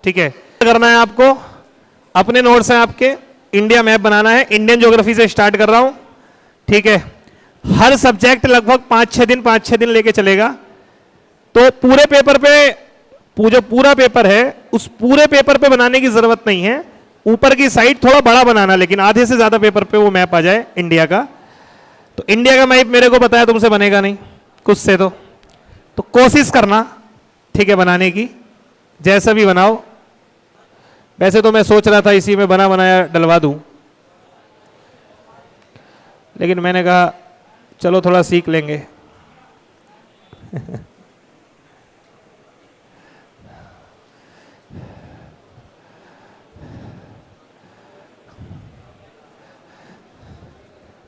ठीक है, करना है आपको, अपने नोट्स हैं आपके, इंडिया मैप बनाना है। इंडियन ज्योग्राफी से स्टार्ट कर रहा हूं, ठीक है। हर सब्जेक्ट लगभग 5-6 दिन लेके चलेगा। तो पूरे पेपर पे, जो पूरा पेपर है उस पूरे पेपर पे बनाने की जरूरत नहीं है, ऊपर की साइड थोड़ा बड़ा बनाना, लेकिन आधे से ज्यादा पेपर पे वो मैप आ जाए इंडिया का। तो इंडिया का मैप मेरे को पता है, तुमसे बनेगा नहीं कुछ से, तो कोशिश करना, ठीक है, बनाने की, जैसा भी बनाओ। वैसे तो मैं सोच रहा था इसी में बना बनाया डलवा दूं, लेकिन मैंने कहा चलो थोड़ा सीख लेंगे।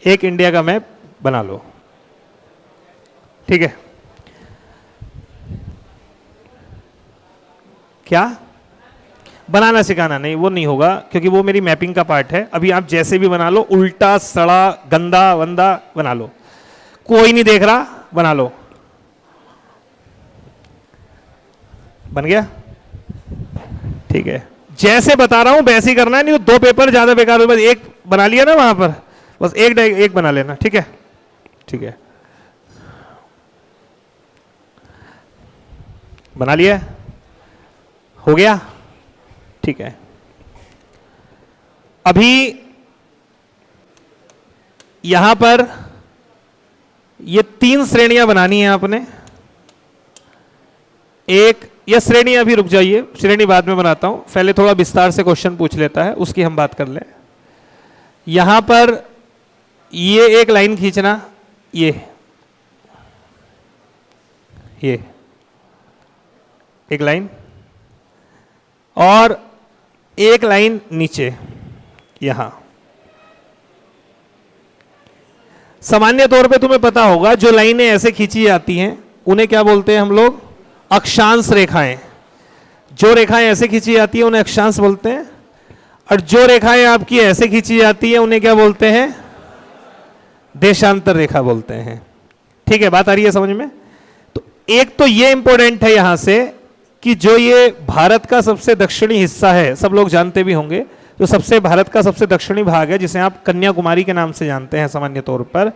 एक इंडिया का मैप बना लो, ठीक है। क्या बनाना सिखाना नहीं, वो नहीं होगा, क्योंकि वो मेरी मैपिंग का पार्ट है। अभी आप जैसे भी बना लो, उल्टा सड़ा गंदा वंदा बना लो, कोई नहीं देख रहा, बना लो। बन गया, ठीक है। जैसे बता रहा हूं वैसे ही करना है, नहीं तो 2 पेपर ज्यादा बेकार हो। बस एक बना लिया ना वहां पर, बस एक बना लेना, ठीक है, ठीक है। बना लिया, हो गया, ठीक है। अभी यहां पर ये 3 श्रेणियां बनानी है आपने। एक, यह श्रेणी, अभी रुक जाइए, श्रेणी बाद में बनाता हूं, पहले थोड़ा विस्तार से क्वेश्चन पूछ लेता है, उसकी हम बात कर लें। यहां पर ये एक लाइन खींचना, ये एक लाइन, और एक लाइन नीचे यहां। सामान्य तौर पे तुम्हें पता होगा, जो लाइनें ऐसे खींची जाती हैं उन्हें क्या बोलते हैं हम लोग? अक्षांश रेखाएं। जो रेखाएं ऐसे खींची जाती हैं उन्हें अक्षांश बोलते हैं, और जो रेखाएं आपकी ऐसे खींची जाती हैं उन्हें क्या बोलते हैं? देशांतर रेखा बोलते हैं। ठीक है, बात आ रही है समझ में? तो एक तो ये इंपॉर्टेंट है यहां से कि जो ये भारत का सबसे दक्षिणी हिस्सा है, सब लोग जानते भी होंगे, जो सबसे भारत का सबसे दक्षिणी भाग है, जिसे आप कन्याकुमारी के नाम से जानते हैं सामान्य तौर पर,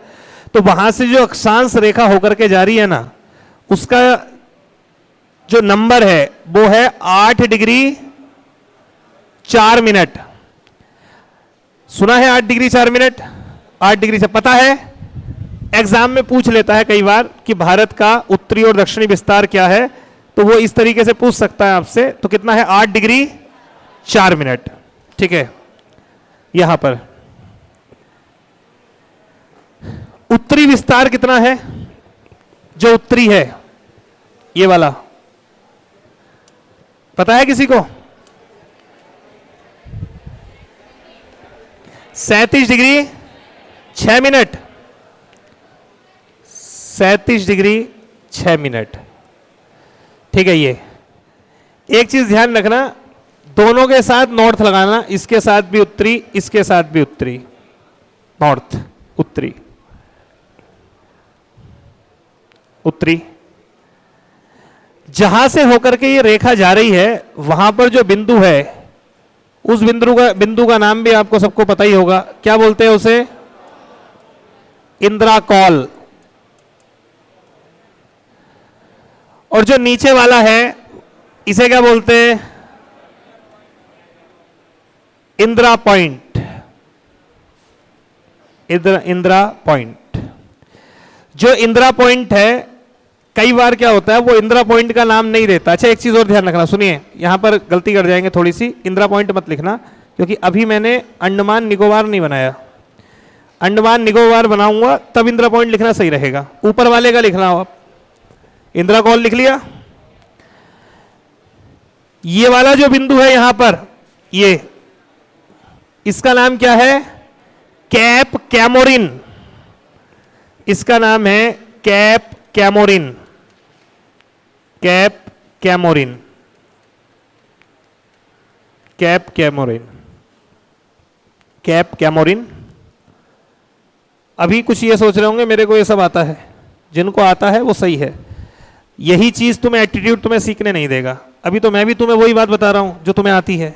तो वहां से जो अक्षांश रेखा होकर के जा रही है ना, उसका जो नंबर है वो है 8 डिग्री 4 मिनट। सुना है 8 डिग्री 4 मिनट? 8 डिग्री से पता है, एग्जाम में पूछ लेता है कई बार कि भारत का उत्तरी और दक्षिणी विस्तार क्या है, तो वो इस तरीके से पूछ सकता है आपसे। तो कितना है? 8 डिग्री 4 मिनट। ठीक है, यहां पर उत्तरी विस्तार कितना है? जो उत्तरी है ये वाला, पता है किसी को? 37 डिग्री 6 मिनट। 37 degree 6 minute. ठीक है, ये एक चीज ध्यान रखना, दोनों के साथ नॉर्थ लगाना, इसके साथ भी उत्तरी, इसके साथ भी उत्तरी, नॉर्थ उत्तरी उत्तरी। जहां से होकर के ये रेखा जा रही है वहां पर जो बिंदु है, उस बिंदु का नाम भी आपको सबको पता ही होगा। क्या बोलते हैं उसे? इंदिरा कॉल। और जो नीचे वाला है इसे क्या बोलते हैं? इंदिरा पॉइंट। इंदिरा पॉइंट। जो इंदिरा पॉइंट है, कई बार क्या होता है वो इंदिरा पॉइंट का नाम नहीं देता। अच्छा, एक चीज और ध्यान रखना, सुनिए, यहां पर गलती कर जाएंगे थोड़ी सी, इंदिरा पॉइंट मत लिखना, क्योंकि अभी मैंने अंडमान निकोबार नहीं बनाया। अंडमान निकोबार बनाऊंगा तब इंदिरा पॉइंट लिखना सही रहेगा, ऊपर वाले का लिखना हो। आप इंदिरा कॉल लिख लिया। ये वाला जो बिंदु है यहां पर, ये, इसका नाम क्या है? Cap Comorin. इसका नाम है cap Comorin. Cap Comorin. Cap Comorin. Cap Comorin. अभी कुछ ये सोच रहे होंगे मेरे को ये सब आता है। जिनको आता है वो सही है, यही चीज तुम्हें एप्टीट्यूड तुम्हें सीखने नहीं देगा। अभी तो मैं भी तुम्हें वही बात बता रहा हूं जो तुम्हें आती है,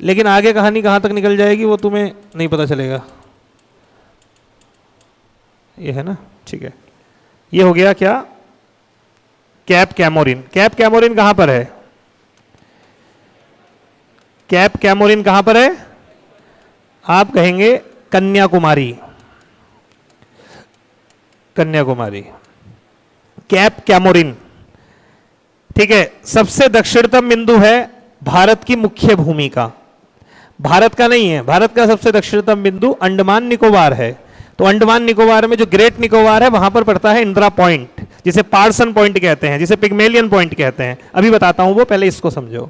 लेकिन आगे कहानी कहां तक निकल जाएगी वो तुम्हें नहीं पता चलेगा। ये है ना, ठीक है। ये हो गया क्या, कैप कैमोरिन। कैप कैमोरिन कहां पर है? कैप कैमोरिन कहां पर है? आप कहेंगे कन्याकुमारी। कन्याकुमारी, कैप कैमोरिन, ठीक है। सबसे दक्षिणतम बिंदु है भारत की मुख्य भूमि का, भारत का नहीं है। भारत का सबसे दक्षिणतम बिंदु अंडमान निकोबार है। तो अंडमान निकोबार में जो ग्रेट निकोबार है वहां पर पड़ता है इंदिरा पॉइंट, जिसे पार्सन पॉइंट कहते हैं, जिसे पिग्मेलियन पॉइंट कहते हैं। अभी बताता हूं वो, पहले इसको समझो।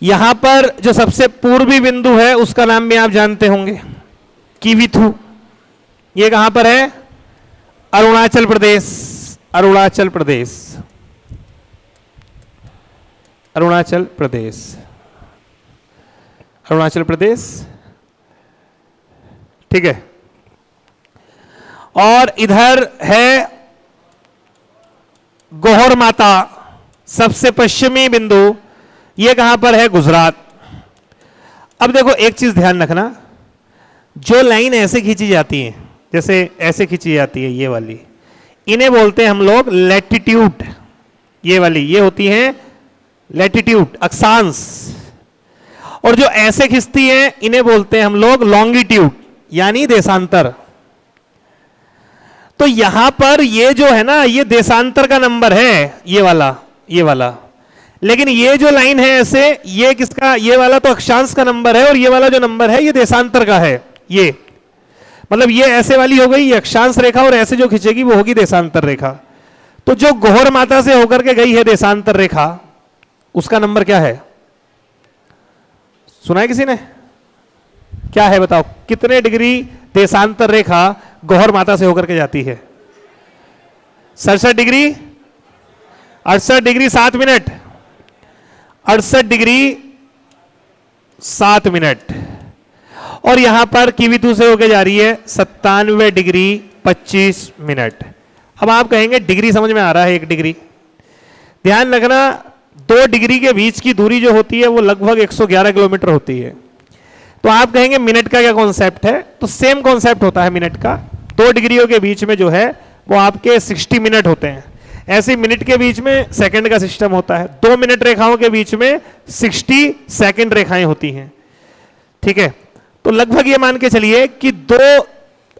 यहां पर जो सबसे पूर्वी बिंदु है उसका नाम भी आप जानते होंगे, किविथु। ये कहां पर है? अरुणाचल प्रदेश। अरुणाचल प्रदेश, अरुणाचल प्रदेश, अरुणाचल प्रदेश, ठीक है। और इधर है गौहर माता, सबसे पश्चिमी बिंदु। ये कहां पर है? गुजरात। अब देखो एक चीज ध्यान रखना, जो लाइन ऐसे खींची जाती है, जैसे ऐसे खींची जाती है ये वाली, इन्हें बोलते हैं हम लोग लैटिट्यूड। ये वाली ये होती है लैटिट्यूड, अक्षांश। और जो ऐसे खिंचती है इन्हें बोलते हैं हम लोग लॉन्गिट्यूड, यानी देशांतर। तो यहां पर ये जो है ना, ये देशांतर का नंबर है, ये वाला, ये वाला। लेकिन ये जो लाइन है ऐसे, ये किसका? ये वाला तो अक्षांश का नंबर है, और ये वाला जो नंबर है ये देशांतर का है। ये मतलब ये ऐसे वाली हो गई ये अक्षांश रेखा, और ऐसे जो खिंचेगी वो होगी देशांतर रेखा। तो जो गौहर माता से होकर के गई है देशांतर रेखा, उसका नंबर क्या है? सुना है किसी ने? क्या है बताओ, कितने डिग्री देशांतर रेखा गौहर माता से होकर के जाती है? 67 degree, 68 degree 7 minute, 68 degree 7 minute. और यहां पर किविथु से होकर जा रही है 97 डिग्री 25 मिनट। अब आप कहेंगे डिग्री समझ में आ रहा है, 1 डिग्री। ध्यान रखना, 2 डिग्री के बीच की दूरी जो होती है वो लगभग 111 किलोमीटर होती है। तो आप कहेंगे मिनट का क्या कॉन्सेप्ट है? तो सेम कॉन्सेप्ट होता है मिनट का। 2 डिग्रियों के बीच में जो है वो आपके 60 मिनट होते हैं। ऐसे मिनट के बीच में सेकंड का सिस्टम होता है। 2 मिनट रेखाओं के बीच में 60 सेकंड रेखाएं होती हैं, ठीक है। तो लगभग ये मान के चलिए कि 2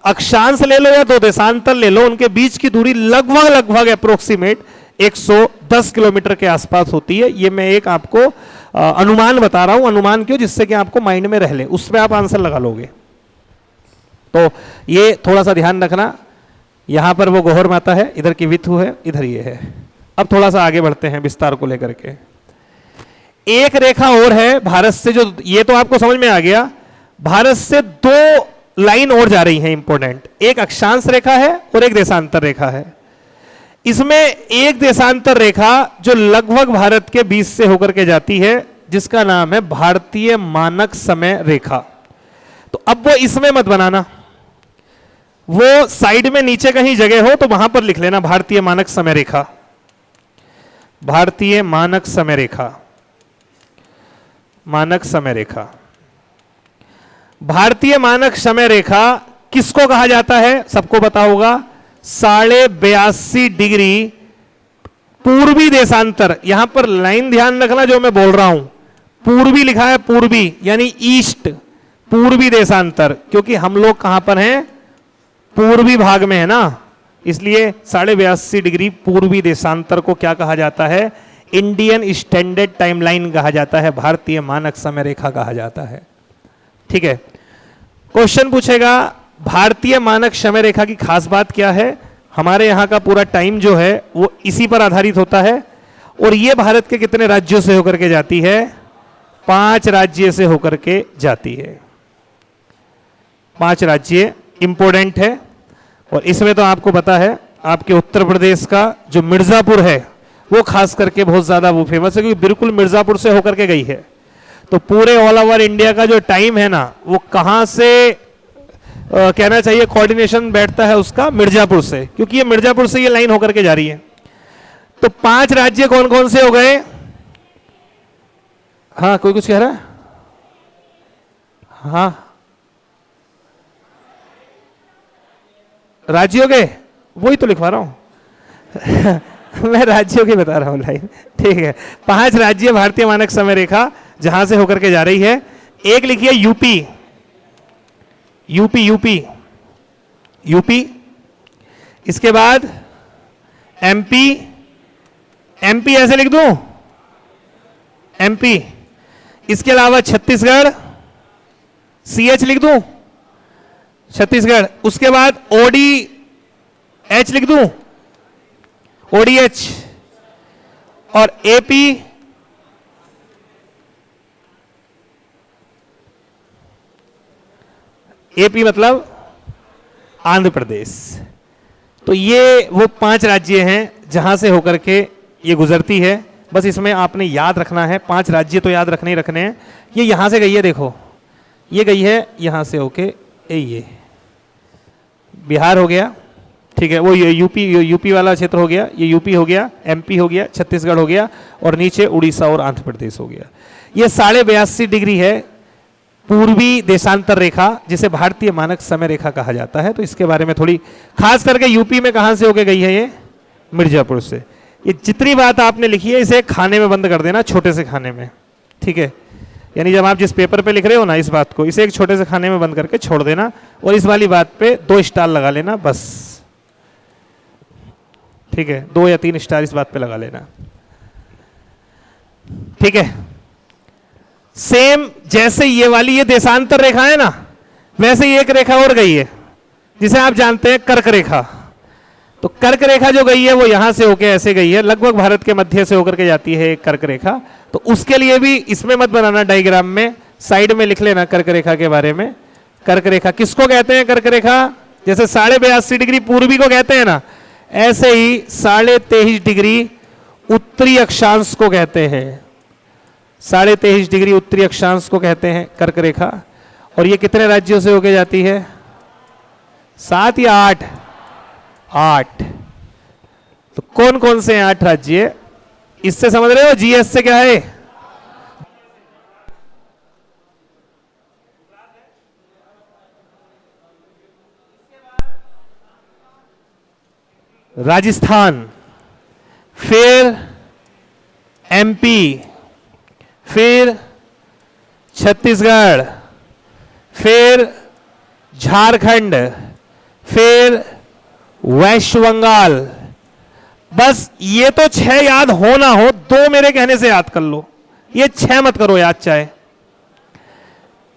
अक्षांश ले लो या 2 देशांतर ले लो, उनके बीच की दूरी लगभग लगभग अप्रोक्सीमेट 110 किलोमीटर के आसपास होती है। ये मैं एक आपको अनुमान बता रहा हूं। अनुमान क्यों? जिससे कि आपको माइंड में रह ले, उसमें आप आंसर लगा लोगे। तो ये थोड़ा सा ध्यान रखना। यहां पर वो गौहर माता है, इधर किविथु है, इधर ये है। अब थोड़ा सा आगे बढ़ते हैं विस्तार को लेकर के। एक रेखा और है भारत से, जो ये तो आपको समझ में आ गया। भारत से 2 लाइन और जा रही हैं इंपॉर्टेंट, एक अक्षांश रेखा है और एक देशांतर रेखा है। इसमें एक देशांतर रेखा जो लगभग भारत के बीच से होकर के जाती है, जिसका नाम है भारतीय मानक समय रेखा। तो अब वो इसमें मत बनाना, वो साइड में नीचे कहीं जगह हो तो वहां पर लिख लेना भारतीय मानक समय रेखा। भारतीय मानक समय रेखा, मानक समय रेखा। भारतीय मानक समय रेखा किसको कहा जाता है? सबको पता होगा, 82.5 डिग्री पूर्वी देशांतर। यहां पर लाइन ध्यान रखना जो मैं बोल रहा हूं, पूर्वी लिखा है, पूर्वी यानी ईस्ट, पूर्वी देशांतर। क्योंकि हम लोग कहां पर हैं? पूर्वी भाग में है ना, इसलिए 82.5 डिग्री पूर्वी देशांतर को क्या कहा जाता है? इंडियन स्टैंडर्ड टाइमलाइन कहा जाता है, भारतीय मानक समय रेखा कहा जाता है, ठीक है। क्वेश्चन पूछेगा भारतीय मानक समय रेखा की खास बात क्या है? हमारे यहां का पूरा टाइम जो है वो इसी पर आधारित होता है। और ये भारत के कितने राज्यों से होकर के जाती है? 5 राज्य से होकर के जाती है। 5 राज्य इंपॉर्टेंट है। और इसमें तो आपको पता है, आपके उत्तर प्रदेश का जो मिर्जापुर है वो खास करके बहुत ज्यादा वो फेमस है, क्योंकि बिल्कुल मिर्जापुर से होकर के गई है। तो पूरे ऑल ओवर इंडिया का जो टाइम है ना, वो कहां से कहना चाहिए कोऑर्डिनेशन बैठता है उसका? मिर्जापुर से, क्योंकि ये मिर्जापुर से ये लाइन होकर के जा रही है। तो 5 राज्य कौन कौन से हो गए? हाँ, कोई कुछ कह रहा है? हाँ, राज्यों के, वही तो लिखवा रहा हूं मैं राज्यों के बता रहा हूं लाइन। ठीक है, 5 राज्य भारतीय मानक समय रेखा जहां से होकर के जा रही है। एक लिखिए यूपी, यूपी यूपी यूपी, इसके बाद एमपी, एमपी ऐसे लिख दूं, एमपी, इसके अलावा छत्तीसगढ़, सीएच लिख दूं, छत्तीसगढ़, उसके बाद ओडी एच लिख दूं, ओडीएच, और एपी, एपी मतलब आंध्र प्रदेश। तो ये वो 5 राज्य हैं जहां से होकर के ये गुजरती है। बस इसमें आपने याद रखना है, 5 राज्य तो याद रखने ही रखने हैं। ये यहां से गई है, देखो ये गई है यहां से होके, ये बिहार हो गया, ठीक है, वो यूपी वाला क्षेत्र हो गया, ये यूपी हो गया, एमपी हो गया, छत्तीसगढ़ हो गया, और नीचे उड़ीसा और आंध्र प्रदेश हो गया। ये 82.5 डिग्री है पूर्वी देशांतर रेखा, जिसे भारतीय मानक समय रेखा कहा जाता है। तो इसके बारे में थोड़ी, खास करके यूपी में कहां से होके गई है, ये मिर्जापुर से। ये जितनी बात आपने लिखी है इसे खाने में बंद कर देना, छोटे से खाने में, ठीक है। यानी जब आप जिस पेपर पे लिख रहे हो ना इस बात को, इसे एक छोटे से खाने में बंद करके छोड़ देना, और इस वाली बात पे 2 स्टार लगा लेना बस, ठीक है, 2 या 3 स्टार इस बात पे लगा लेना, ठीक है। सेम जैसे ये वाली ये देशांतर रेखा है ना, वैसे ही एक रेखा और गई है जिसे आप जानते हैं कर्क रेखा। तो कर्क रेखा जो गई है वो यहां से होके ऐसे गई है, लगभग भारत के मध्य से होकर के जाती है एक कर्क रेखा। तो उसके लिए भी इसमें मत बनाना डायग्राम में, साइड में लिख लेना कर्क रेखा के बारे में। कर्क रेखा किसको कहते हैं? कर्क रेखा जैसे 82.5 डिग्री पूर्वी को कहते हैं ना, ऐसे ही 23.5 डिग्री उत्तरी अक्षांश को कहते हैं। 23.5 डिग्री उत्तरी अक्षांश को कहते हैं कर्क रेखा। और ये कितने राज्यों से होके जाती है? 7 या 8? 8। तो कौन कौन से 8 राज्य? इससे समझ रहे हो जीएस से क्या है? राजस्थान, फिर एमपी, फिर छत्तीसगढ़, फिर झारखंड, फिर वेस्ट बंगाल। बस ये तो 6 याद हो ना हो, 2 मेरे कहने से याद कर लो, ये 6 मत करो याद चाहे।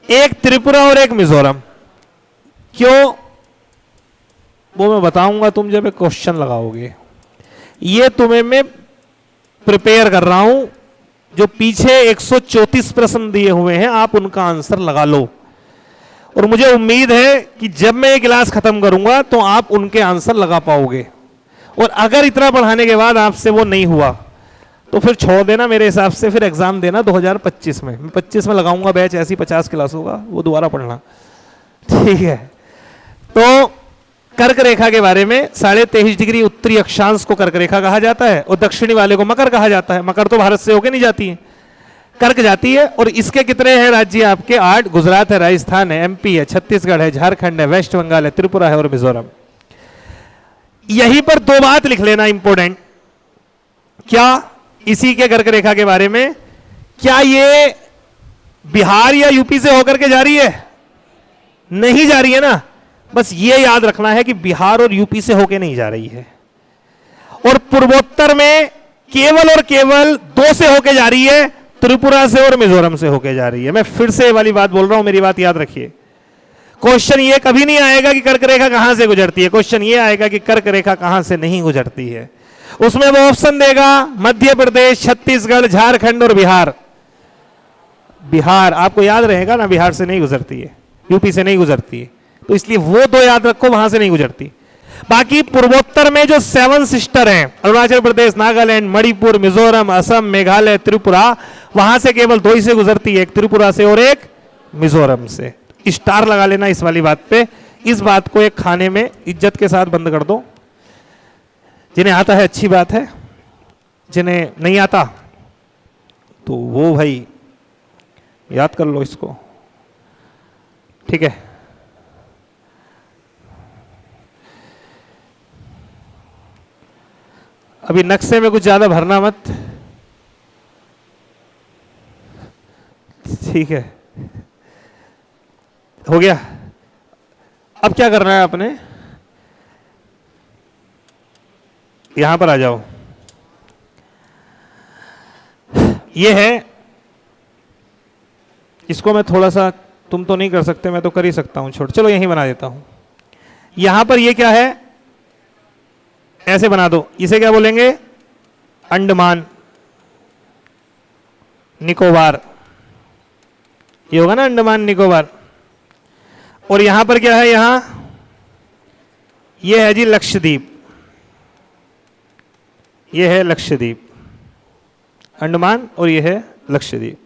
एक त्रिपुरा और एक मिजोरम। क्यों? वो मैं बताऊंगा तुम जब एक क्वेश्चन लगाओगे। ये तुम्हें मैं प्रिपेयर कर रहा हूं, जो पीछे 134 प्रश्न दिए हुए हैं आप उनका आंसर लगा लो। और मुझे उम्मीद है कि जब मैं ये क्लास खत्म करूंगा तो आप उनके आंसर लगा पाओगे। और अगर इतना पढ़ाने के बाद आपसे वो नहीं हुआ तो फिर छोड़ देना मेरे हिसाब से, फिर एग्जाम देना 2025 में। मैं 25 में लगाऊंगा बैच, ऐसी 50 क्लास होगा, वो दोबारा पढ़ना, ठीक है। तो कर्क रेखा के बारे में 23.5 डिग्री उत्तरी अक्षांश को कर्क रेखा कहा जाता है, और दक्षिणी वाले को मकर कहा जाता है। मकर तो भारत से होके नहीं जाती है, कर्क जाती है। और इसके कितने हैं राज्य आपके? 8। गुजरात है, राजस्थान है, एमपी है, छत्तीसगढ़ है, झारखंड है, वेस्ट बंगाल है, त्रिपुरा है और मिजोरम। यहीं पर 2 बात लिख लेना इंपॉर्टेंट। क्या? इसी के कर्क रेखा के बारे में, क्या ये बिहार या यूपी से होकर के जा रही है? नहीं जा रही है ना। बस ये याद रखना है कि बिहार और यूपी से होके नहीं जा रही है। और पूर्वोत्तर में केवल और केवल 2 से होके जा रही है, त्रिपुरा से और मिजोरम से होके जा रही है। मैं फिर से वाली बात बोल रहा हूं, मेरी बात याद रखिए। क्वेश्चन ये कभी नहीं आएगा कि कर्क रेखा कहां से गुजरती है, क्वेश्चन ये आएगा कि कर्क रेखा कहां से नहीं गुजरती है। उसमें वो ऑप्शन देगा मध्य प्रदेश, छत्तीसगढ़, झारखंड और बिहार। बिहार आपको याद रहेगा ना, बिहार से नहीं गुजरती है, यूपी से नहीं गुजरती है, तो इसलिए वो 2 याद रखो, वहां से नहीं गुजरती। बाकी पूर्वोत्तर में जो 7 सिस्टर हैं, अरुणाचल प्रदेश, नागालैंड, मणिपुर, मिजोरम, असम, मेघालय, त्रिपुरा, वहां से केवल 2 ही से गुजरती है, एक त्रिपुरा से और एक मिजोरम से। स्टार लगा लेना इस वाली बात पे। इस बात को एक खाने में इज्जत के साथ बंद कर दो। जिन्हें आता है अच्छी बात है, जिन्हें नहीं आता तो वो भाई याद कर लो इसको, ठीक है। अभी नक्शे में कुछ ज्यादा भरना मत, ठीक है, हो गया। अब क्या करना है आपने, यहां पर आ जाओ। ये है, इसको मैं थोड़ा सा, तुम तो नहीं कर सकते, मैं तो कर ही सकता हूं, छोड़, चलो यहीं बना देता हूं। यहां पर ये क्या है, ऐसे बना दो, इसे क्या बोलेंगे, अंडमान निकोबार, ये होगा ना अंडमान निकोबार। और यहां पर क्या है, यहां ये है जी लक्षद्वीप, ये है लक्षद्वीप, अंडमान और ये है लक्षद्वीप।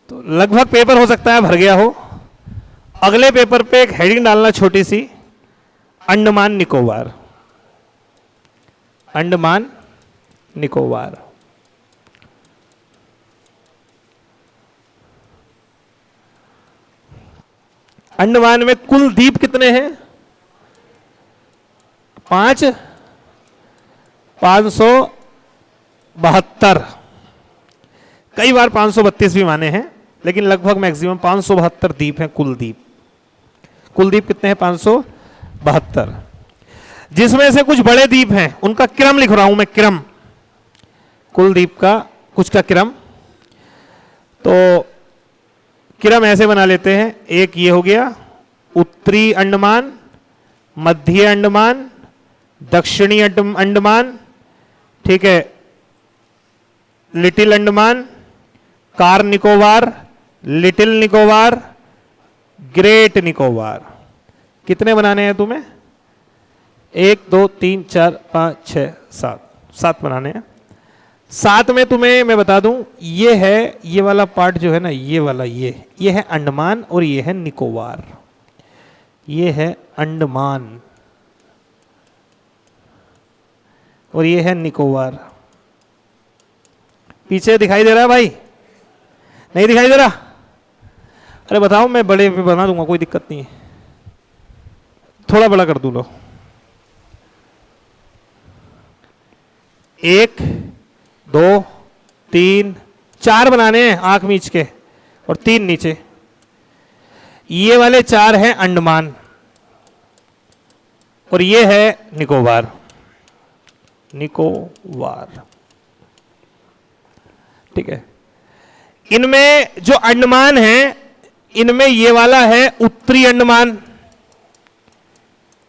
तो लगभग पेपर हो सकता है भर गया हो। अगले पेपर पे एक हेडिंग डालना छोटी सी, अंडमान निकोबार, अंडमान निकोबार। अंडमान में कुल द्वीप कितने हैं, 572। कई बार 532 भी माने हैं, लेकिन लगभग मैक्सिमम 572 द्वीप हैं कुल द्वीप। कुल द्वीप कितने हैं, 572, जिसमें से कुछ बड़े द्वीप हैं, उनका क्रम लिख रहा हूं मैं, क्रम, कुल द्वीप का कुछ का क्रम। तो क्रम ऐसे बना लेते हैं, एक ये हो गया उत्तरी अंडमान, मध्य अंडमान, दक्षिणी अंडमान, ठीक है, little Andaman, car Nicobar, little Nicobar, great Nicobar. कितने बनाने हैं तुम्हें, 1 2 3 4 5 6 7, 7 बनाने हैं। 7 में तुम्हें मैं बता दूं, ये है, ये वाला पार्ट जो है ना, ये वाला, ये है अंडमान और ये है निकोबार, ये है अंडमान और ये है निकोबार। पीछे दिखाई दे रहा है भाई, नहीं दिखाई दे रहा, अरे बताओ, मैं बड़े पे बना दूंगा, कोई दिक्कत नहीं है, थोड़ा बड़ा कर दूं लो। 1 2 3 4 बनाने हैं आंख मीच के, और 3 नीचे। ये वाले 4 हैं अंडमान और ये है निकोबार, निकोबार, ठीक है। इनमें जो अंडमान है, इनमें ये वाला है उत्तरी अंडमान,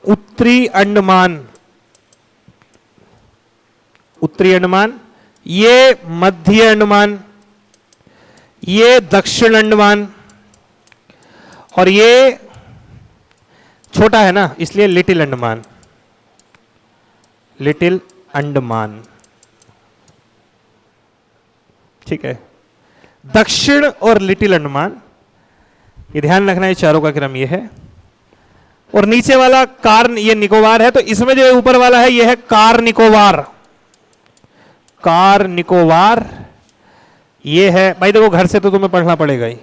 उत्तरी अंडमान, उत्तरी अंडमान, ये मध्य अंडमान, ये दक्षिण अंडमान, और ये छोटा है ना, इसलिए लिटिल अंडमान, लिटिल अंडमान, ठीक है। दक्षिण और लिटिल अंडमान, ये ध्यान रखना, ये चारों का क्रम ये है। और नीचे वाला कार, ये निकोबार है, तो इसमें जो ऊपर वाला है, ये है कार निकोबार, कार निकोबार, ये है भाई, देखो घर से तो तुम्हें पढ़ना पड़ेगा ही,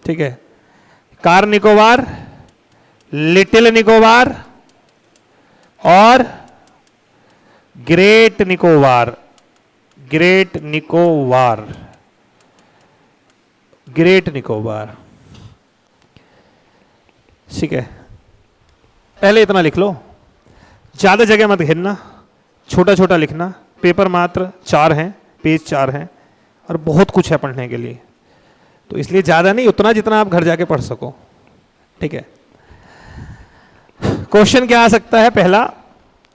ठीक है। कार निकोबार, लिटिल निकोबार और great Nicobar, great Nicobar, great Nicobar, ठीक है। पहले इतना लिख लो, ज्यादा जगह मत घेरना, छोटा छोटा लिखना। पेपर मात्र 4 हैं, पेज 4 हैं, और बहुत कुछ है पढ़ने के लिए, तो इसलिए ज्यादा नहीं, उतना जितना आप घर जाके पढ़ सको, ठीक है। क्वेश्चन क्या आ सकता है, पहला,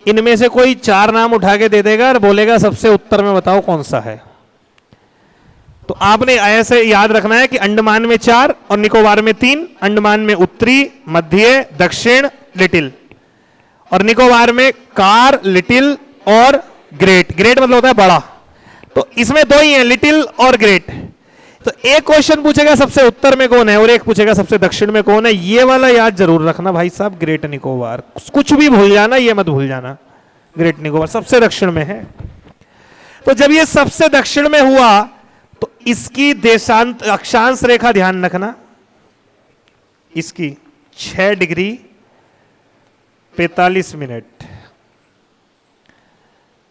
इनमें से कोई 4 नाम उठा के दे देगा और बोलेगा सबसे उत्तर में बताओ कौन सा है। तो आपने ऐसे याद रखना है कि अंडमान में 4 और निकोबार में 3, अंडमान में उत्तरी, मध्य, दक्षिण, लिटिल, और निकोबार में कार, लिटिल और ग्रेट। ग्रेट मतलब होता है बड़ा, तो इसमें 2 ही हैं, लिटिल और ग्रेट। तो एक क्वेश्चन पूछेगा सबसे उत्तर में कौन है, और एक पूछेगा सबसे दक्षिण में कौन है। ये वाला याद जरूर रखना भाई साहब, ग्रेट निकोबार, कुछ भी भूल जाना, ये मत भूल जाना, ग्रेट निकोबार सबसे दक्षिण में है। तो जब ये सबसे दक्षिण में हुआ, तो इसकी देशांत अक्षांश रेखा ध्यान रखना, इसकी 6 डिग्री 45 मिनट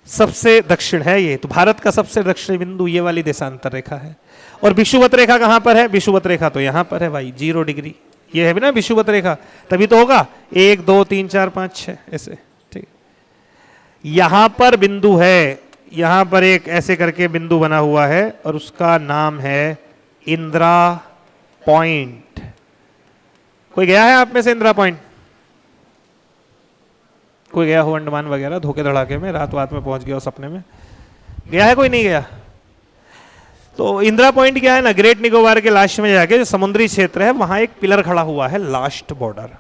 सबसे दक्षिण है ये। तो भारत का सबसे दक्षिणी बिंदु ये वाली देशांतर रेखा है। और विषुवत रेखा कहां पर है? विषुवत रेखा तो यहां पर है भाई, 0 डिग्री। ये है भी ना विषुवत रेखा, तभी तो होगा 1 2 3 4 5 6 ऐसे, ठीक। यहां पर बिंदु है, यहां पर एक ऐसे करके बिंदु बना हुआ है और उसका नाम है इंदिरा पॉइंट। कोई गया है आप में से इंदिरा पॉइंट? कोई गया हो अंडमान वगैरह धोखे धड़ाके में, रात रात में पहुंच गया हो सपने में? गया है कोई? नहीं गया? तो इंदिरा पॉइंट क्या है ना, ग्रेट निकोबार के लास्ट में जाके जो समुद्री क्षेत्र है वहां एक पिलर खड़ा हुआ है, लास्ट बॉर्डर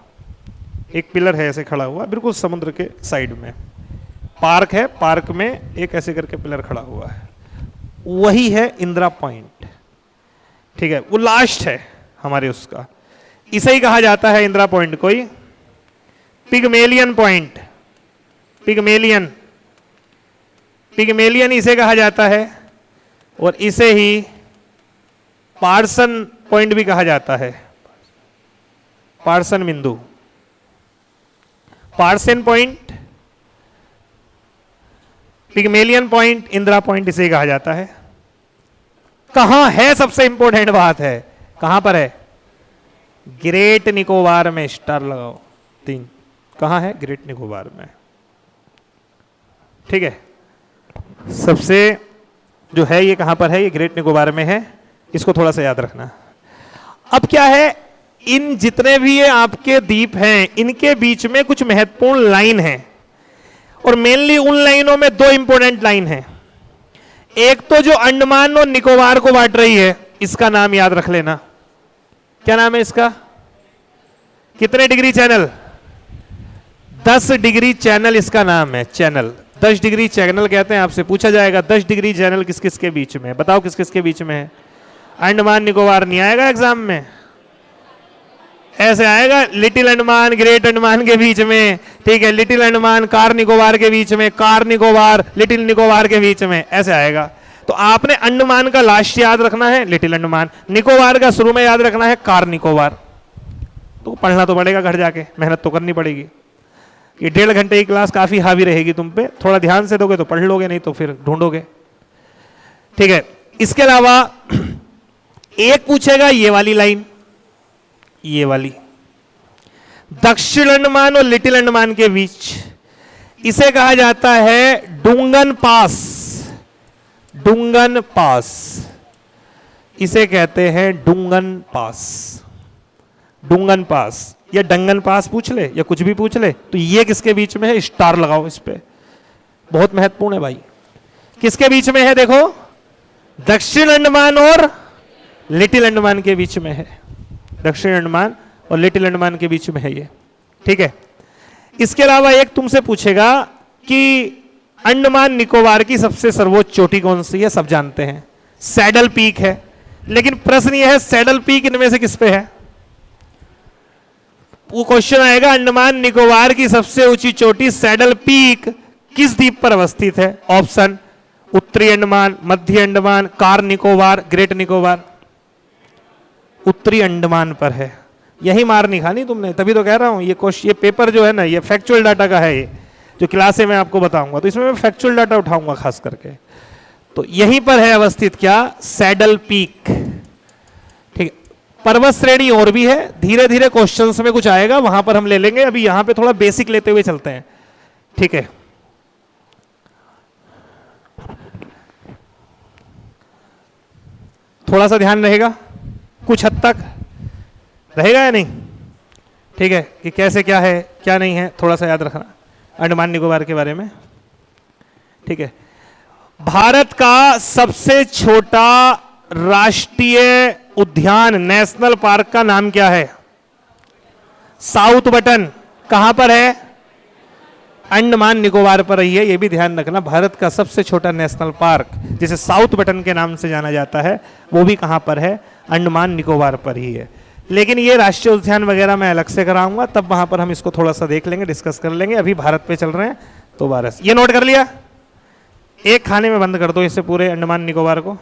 एक पिलर है ऐसे खड़ा हुआ बिल्कुल समुद्र के साइड में। पार्क है, पार्क में एक ऐसे करके पिलर खड़ा हुआ है, वही है इंदिरा पॉइंट, ठीक है। वो लास्ट है हमारे उसका, इसे ही कहा जाता है इंदिरा पॉइंट। कोई पिगमेलियन पॉइंट, पिगमेलियन, पिगमेलियन इसे कहा जाता है, और इसे ही पार्सन पॉइंट भी कहा जाता है, पार्सन बिंदु, Parson point, Pygmalion point, Indira point इसे कहा जाता है। कहां है? सबसे इंपॉर्टेंट बात है, कहां पर है? ग्रेट निकोबार में। स्टार लगाओ 3। कहां है? ग्रेट निकोबार में, ठीक है। सबसे जो है ये कहां पर है? ये ग्रेट निकोबार में है, इसको थोड़ा सा याद रखना। अब क्या है, इन जितने भी ये आपके द्वीप हैं इनके बीच में कुछ महत्वपूर्ण लाइन है, और मेनली उन लाइनों में 2 इंपॉर्टेंट लाइन है। एक तो जो अंडमान और निकोबार को बांट रही है, इसका नाम याद रख लेना। क्या नाम है इसका? कितने डिग्री चैनल? 10 डिग्री चैनल इसका नाम है, चैनल 10 डिग्री चैनल कहते हैं। आपसे पूछा जाएगा 10 डिग्री चैनल किस किस के बीच में, बताओ किस किस के बीच में है? अंडमान निकोबार नहीं आएगा एग्जाम में, ऐसे आएगा लिटिल अंडमान ग्रेट अंडमान के बीच में, ठीक है। लिटिल अंडमान कार निकोबार के बीच में, कार निकोबार लिटिल निकोबार के बीच में, ऐसे आएगा। तो आपने अंडमान का लास्ट याद रखना है लिटिल अंडमान, निकोबार का शुरू में याद रखना है कार निकोबार। तो पढ़ना तो पड़ेगा घर जाके, मेहनत तो करनी पड़ेगी। ये 1.5 घंटे की क्लास काफी हावी रहेगी तुम पे, थोड़ा ध्यान से दोगे तो पढ़ लोगे, नहीं तो फिर ढूंढोगे, ठीक है। इसके अलावा एक पूछेगा ये वाली लाइन, ये वाली दक्षिण अंडमान और लिटिल अंडमान के बीच, इसे कहा जाता है डुंगन पास, डुंगन पास, इसे कहते हैं डुंगन पास, डुंगन पास या डंगन पास पूछ ले या कुछ भी पूछ ले, तो ये किसके बीच में है? स्टार लगाओ इस पे, बहुत महत्वपूर्ण है भाई। किसके बीच में है? देखो, दक्षिण अंडमान और लिटिल अंडमान के बीच में है, दक्षिण अंडमान और लिटिल अंडमान के बीच में है ये, ठीक है। इसके अलावा एक तुमसे पूछेगा कि अंडमान निकोबार की सबसे सर्वोच्च चोटी कौन सी है? सब जानते हैं सैडल पीक है, लेकिन प्रश्न यह है सैडल पीक इनमें से किस पे है? वो क्वेश्चन आएगा अंडमान निकोबार की सबसे ऊंची चोटी सैडल पीक किस द्वीप पर अवस्थित है? ऑप्शन उत्तरी अंडमान, मध्य अंडमान, कार निकोबार, ग्रेट निकोबार। उत्तरी अंडमान पर है। यही मार नहीं खानी तुमने, तभी तो कह रहा हूं ये पेपर जो है ना, ये फैक्चुअल डाटा का है, ये जो क्लासे में आपको बताऊंगा तो इसमें मैं फैक्चुअल डाटा उठाऊंगा खास करके। तो यहीं पर है अवस्थित क्या? सैडल पीक, ठीक है। पर्वत श्रेणी और भी है, धीरे धीरे क्वेश्चंस में कुछ आएगा वहां पर हम ले लेंगे, अभी यहां पे थोड़ा बेसिक लेते हुए चलते हैं, ठीक है। थोड़ा सा ध्यान रहेगा, कुछ हद तक रहेगा या नहीं? ठीक है, कि कैसे क्या है क्या नहीं है, थोड़ा सा याद रखना अंडमान निकोबार के बारे में, ठीक है। भारत का सबसे छोटा राष्ट्रीय उद्यान नेशनल पार्क का नाम क्या है? South button. कहां पर है? अंडमान निकोबार पर ही है, यह भी ध्यान रखना। भारत का सबसे छोटा नेशनल पार्क जिसे साउथ बटन के नाम से जाना जाता है, वो भी कहां पर है? अंडमान निकोबार पर ही है। लेकिन ये राष्ट्रीय उद्यान वगैरह मैं अलग से कराऊंगा, तब वहां पर हम इसको थोड़ा सा देख लेंगे, डिस्कस कर लेंगे। अभी भारत पे चल रहे हैं तो भारत। ये नोट कर लिया? एक खाने में बंद कर दो इसे पूरे अंडमान निकोबार को।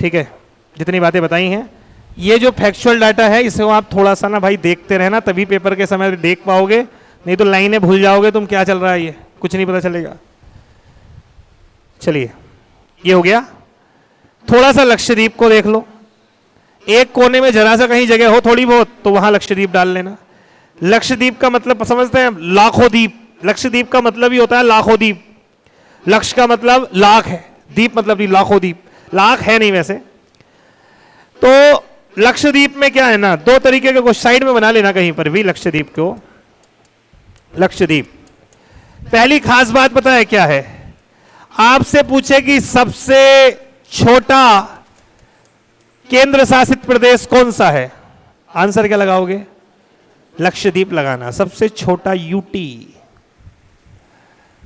ठीक है, जितनी बातें बताई हैं, ये जो फैक्चुअल डाटा है इसे आप थोड़ा सा ना भाई देखते रहना, तभी पेपर के समय देख पाओगे, नहीं तो लाइनें भूल जाओगे तुम, क्या चल रहा है ये कुछ नहीं पता चलेगा। चलिए, ये हो गया। थोड़ा सा लक्षद्वीप को देख लो, एक कोने में जरा सा कहीं जगह हो थोड़ी बहुत तो वहां लक्षद्वीप डाल लेना। लक्षद्वीप का मतलब समझते हैं, लाखों द्वीप। लक्षद्वीप का मतलब ही होता है लाखों द्वीप। लक्ष का मतलब लाख है, द्वीप मतलब भी लाखों द्वीप, लाख है नहीं वैसे। तो लक्षद्वीप में क्या है ना, दो तरीके के कुछ साइड में बना लेना कहीं पर भी लक्षद्वीप को। लक्षद्वीप, पहली खास बात पता है क्या है, आपसे पूछे कि सबसे छोटा केंद्र शासित प्रदेश कौन सा है, आंसर क्या लगाओगे, लक्षद्वीप लगाना। सबसे छोटा यूटी,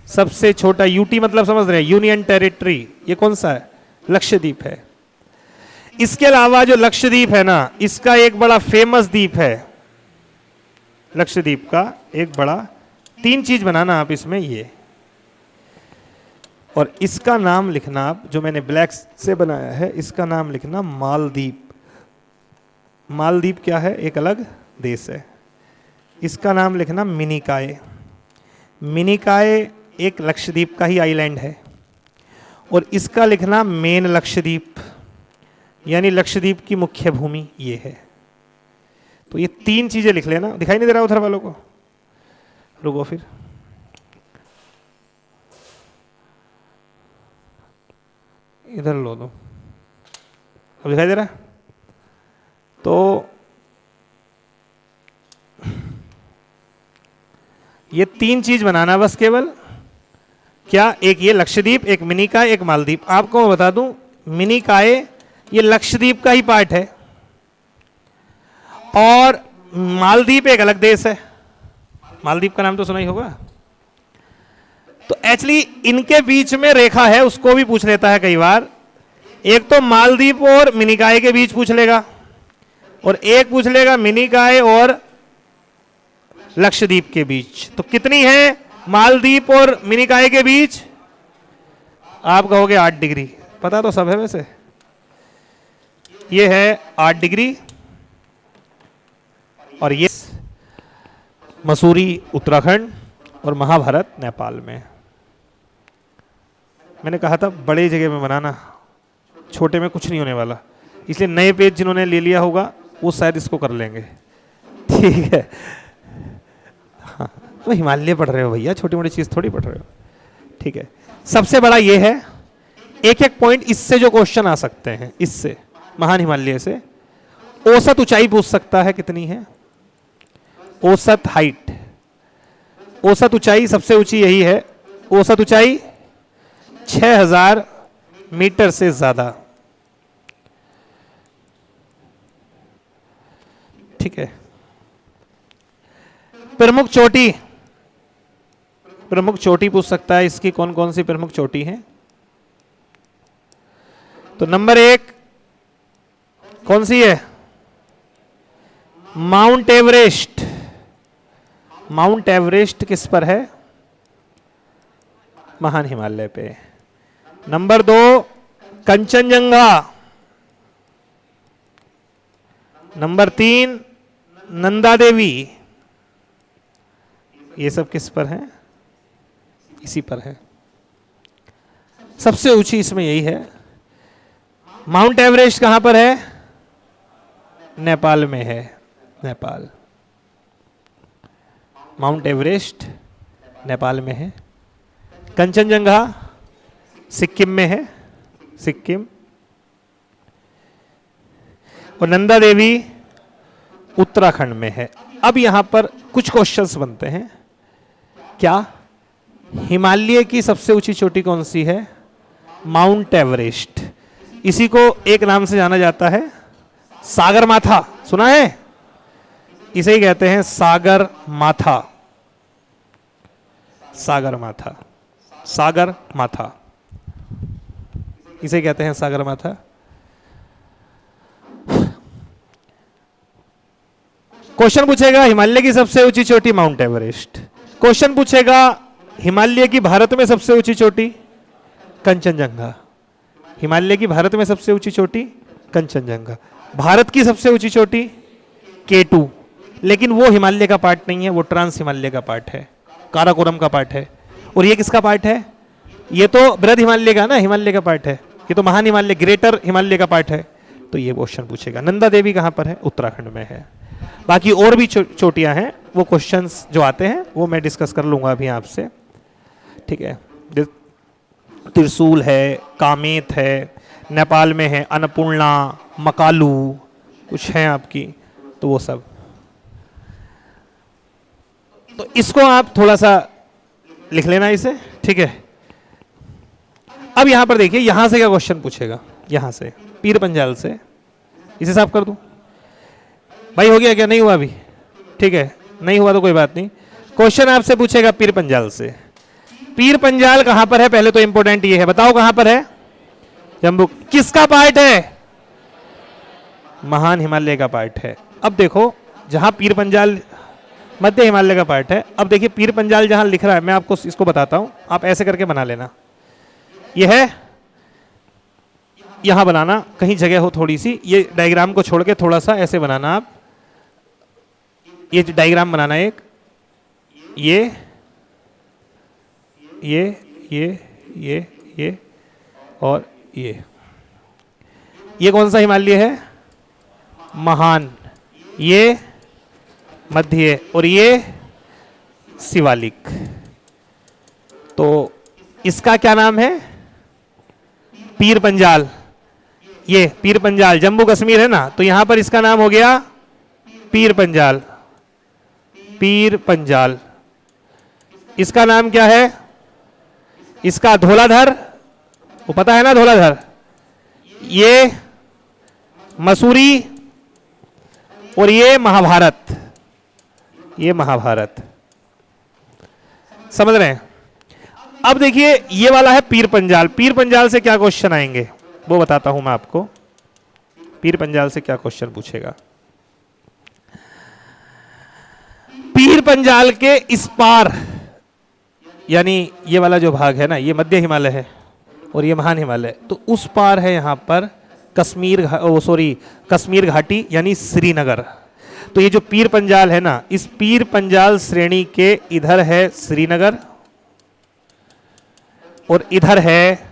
सबसे छोटा यूटी मतलब समझ रहे हैं, यूनियन टेरिटरी, ये कौन सा है, लक्षद्वीप है। इसके अलावा जो लक्षद्वीप है ना, इसका एक बड़ा फेमस द्वीप है, लक्षद्वीप का एक बड़ा, तीन चीज बनाना आप इसमें, ये और इसका नाम लिखना आप, जो मैंने ब्लैक से बनाया है इसका नाम लिखना मालदीप। मालदीप क्या है, एक अलग देश है। इसका नाम लिखना मिनिकाय। मिनिकाय एक लक्षद्वीप का ही आइलैंड है। और इसका लिखना मेन लक्षद्वीप, यानी लक्षद्वीप की मुख्य भूमि ये है। तो ये तीन चीजें लिख लेना। दिखाई नहीं दे रहा उधर वालों को, रुको फिर, इधर लो दो, अब दिखाई दे रहा है। तो ये तीन चीज बनाना बस केवल, क्या, एक ये लक्षद्वीप, एक मिनिकाय, एक मालदीप। आपको मैं बता दूं, मिनिकाय ये लक्षद्वीप का ही पार्ट है और मालदीप एक अलग देश है। मालदीप का नाम तो सुना ही होगा। तो एक्चुअली इनके बीच में रेखा है, उसको भी पूछ लेता है कई बार। एक तो मालदीप और मिनिकाय के बीच पूछ लेगा, और एक पूछ लेगा मिनिकाय और लक्षद्वीप के बीच। तो कितनी है मालदीप और मिनिकाय के बीच, आप कहोगे 8 डिग्री। पता तो सब है वैसे, ये है 8 डिग्री और ये मसूरी उत्तराखंड और महाभारत नेपाल में। मैंने कहा था बड़े जगह में बनाना, छोटे में कुछ नहीं होने वाला, इसलिए नए पेज जिन्होंने ले लिया होगा वो शायद इसको कर लेंगे, ठीक है। हाँ, तो हिमालय पढ़ रहे हो भैया, छोटी मोटी चीज थोड़ी पढ़ रहे हो, ठीक है। सबसे बड़ा ये है, एक एक पॉइंट इससे जो क्वेश्चन आ सकते हैं, इससे महान हिमालय से। औसत ऊंचाई पूछ सकता है कितनी है, औसत हाइट, औसत ऊंचाई सबसे ऊंची यही है। औसत ऊंचाई 6000 मीटर से ज्यादा, ठीक है। प्रमुख चोटी, प्रमुख चोटी पूछ सकता है, इसकी कौन कौन सी प्रमुख चोटी है। तो नंबर 1 कौन सी है, माउंट एवरेस्ट। माउंट एवरेस्ट किस पर है, महान हिमालय पे। नंबर 2 कंचनजंगा। नंबर 3 नंदा देवी। ये सब किस पर है, इसी पर है। सबसे ऊंची इसमें यही है। माउंट एवरेस्ट कहां पर है, नेपाल में है, नेपाल। माउंट एवरेस्ट नेपाल में है। कंचनजंगा सिक्किम में है, सिक्किम। और नंदा देवी उत्तराखंड में है। अब यहां पर कुछ क्वेश्चंस बनते हैं, क्या हिमालय की सबसे ऊंची चोटी कौन सी है, माउंट एवरेस्ट। इसी को एक नाम से जाना जाता है, सागर माथा, सुना है, इसे ही कहते हैं सागर माथा। सागर माथा, सागर माथा, इसे कहते हैं सागर माथा। क्वेश्चन पूछेगा हिमालय की सबसे ऊंची चोटी माउंट एवरेस्ट। क्वेश्चन पूछेगा हिमालय की भारत में सबसे ऊंची चोटी कंचनजंगा। हिमालय की भारत में सबसे ऊंची चोटी कंचनजंगा। भारत की सबसे ऊंची चोटी K2, लेकिन वो हिमालय का पार्ट नहीं है, वो ट्रांस हिमालय का पार्ट है, काराकोरम का पार्ट है। और ये किसका पार्ट है? ये तो बृहद हिमालय का ना, हिमालय का पार्ट है। ये तो महान हिमालय, ग्रेटर हिमालय का पार्ट है। तो ये क्वेश्चन पूछेगा। नंदा देवी कहाँ पर है? उत्तराखंड में है। बाकी और भी चोटियां हैं, वो क्वेश्चंस जो आते हैं वो मैं डिस्कस कर लूंगा अभी आपसे, ठीक है। त्रिशूल है, कामेत है, नेपाल में है अन्नपूर्णा, मकालू कुछ है आपकी, तो वो सब। तो इसको आप थोड़ा सा लिख लेना इसे, ठीक है। अब यहां पर देखिए, यहां से क्या क्वेश्चन पूछेगा? यहां से पीर पंजाल से, इसे साफ कर दूं भाई? हो गया क्या? नहीं हुआ अभी? ठीक है, नहीं हुआ तो कोई बात नहीं। क्वेश्चन आपसे पूछेगा पीर पंजाल से। पीर पंजाल कहां पर है? पहले तो इंपॉर्टेंट ये है, बताओ कहां पर है? जम्मू। किसका पार्ट है? महान हिमालय का पार्ट है। अब देखो, जहां पीर पंजाल मध्य हिमालय का पार्ट है, अब देखिए पीर पंजाल जहां लिख रहा है, मैं आपको इसको बताता हूं, आप ऐसे करके बना लेना। यह है, यहां बनाना, कहीं जगह हो थोड़ी सी, ये डायग्राम को छोड़ के थोड़ा सा ऐसे बनाना आप। ये डायग्राम बनाना एक, ये और ये कौन सा हिमालय है? महान। ये मध्य और ये शिवालिक। तो इसका क्या नाम है? पीर पंजाल। ये पीर पंजाल जम्मू कश्मीर है ना, तो यहां पर इसका नाम हो गया पीर पंजाल। पीर पंजाल। इसका नाम क्या है? इसका धौलाधर, वो पता है ना धौलाधर। ये मसूरी और ये महाभारत। ये महाभारत, समझ रहे हैं? अब देखिए, ये वाला है पीर पंजाल। पीर पंजाल से क्या क्वेश्चन आएंगे वो बताता हूं मैं आपको। पीर पंजाल से क्या क्वेश्चन पूछेगा? पीर पंजाल के इस पार, यानी ये वाला जो भाग है ना, ये मध्य हिमालय है और ये महान हिमालय, तो उस पार है यहां पर कश्मीर घाटी यानी श्रीनगर। तो ये जो पीर पंजाल है ना, इस पीर पंजाल श्रेणी के इधर है श्रीनगर और इधर है